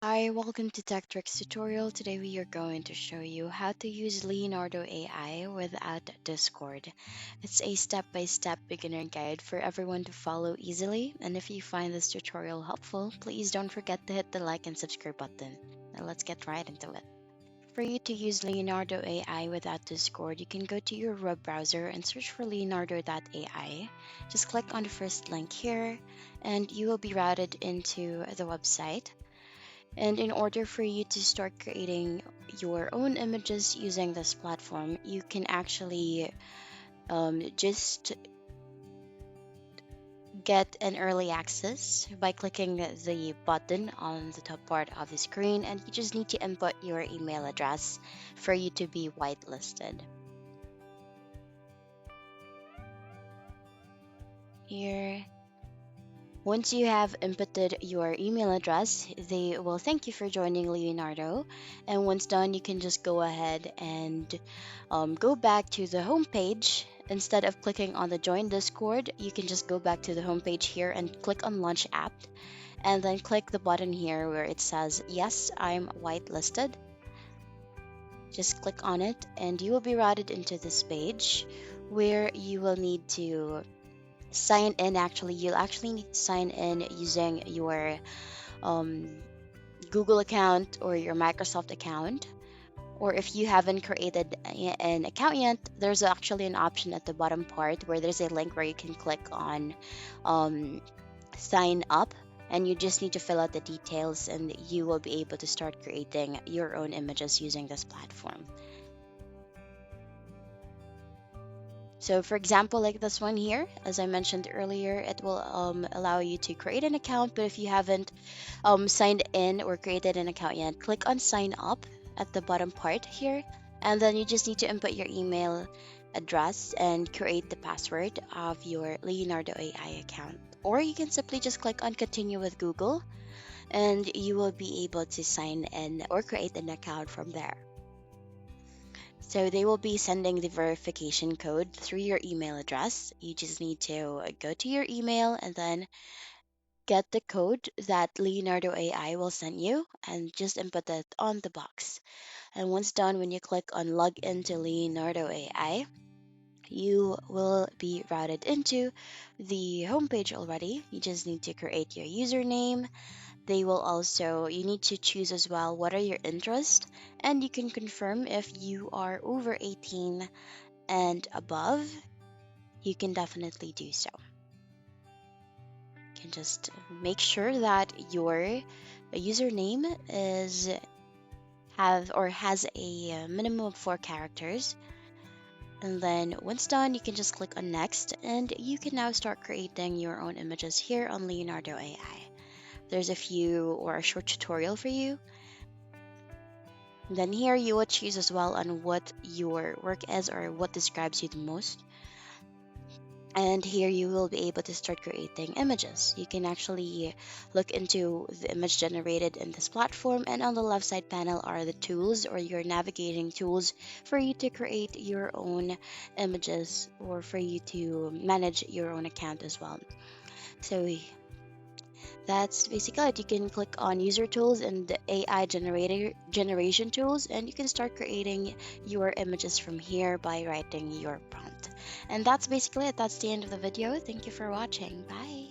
Hi, welcome to Tech Tricks tutorial. Today we are going to show you how to use Leonardo AI without Discord. It's a step-by-step beginner guide for everyone to follow easily. And if you find this tutorial helpful, please don't forget to hit the like and subscribe button. Now let's get right into it. For you to use Leonardo AI without Discord, you can go to your web browser and search for leonardo.ai. Just click on the first link here, and you will be routed into the website. And in order for you to start creating your own images using this platform, you can actually just get an early access by clicking the button on the top part of the screen, and you just need to input your email address for you to be whitelisted. Here, once you have inputted your email address, they will thank you for joining Leonardo. And once done, you can just go ahead and go back to the home page. Instead of clicking on the Join Discord, you can just go back to the home page here and click on Launch App. And then click the button here where it says, Yes, I'm whitelisted. Just click on it, and you will be routed into this page where you will need to sign in. You'll actually need to sign in using your um, Google account or your Microsoft account. Or if you haven't created an account yet, there's actually an option at the bottom part where there's a link where you can click on um, sign up, and you just need to fill out the details and you will be able to start creating your own images using this platform. So for example, like this one here, as I mentioned earlier, it will allow you to create an account. But if you haven't signed in or created an account yet, click on sign up at the bottom part here. And then you just need to input your email address and create the password of your Leonardo AI account. Or you can simply just click on continue with Google, and you will be able to sign in or create an account from there. So they will be sending the verification code through your email address. You just need to go to your email and then get the code that Leonardo AI will send you and just input it on the box. And once done, when you click on log into Leonardo AI, you will be routed into the homepage already. You just need to create your username. They will also, you need to choose as well what are your interests, and you can confirm if you are over 18 and above. You can definitely do so. You can just make sure that your username is has a minimum of 4 characters. And then once done, you can just click on next, and you can now start creating your own images here on Leonardo AI. There's a few or a short tutorial for you. And then here you will choose as well on what your work is or what describes you the most. And here you will be able to start creating images. You can actually look into the image generated in this platform, and on the left side panel are the tools or your navigating tools for you to create your own images or for you to manage your own account as well. So that's basically it. You can click on user tools and the AI generation tools, and you can start creating your images from here by writing your prompt. And that's basically it. That's the end of the video. Thank you for watching. Bye.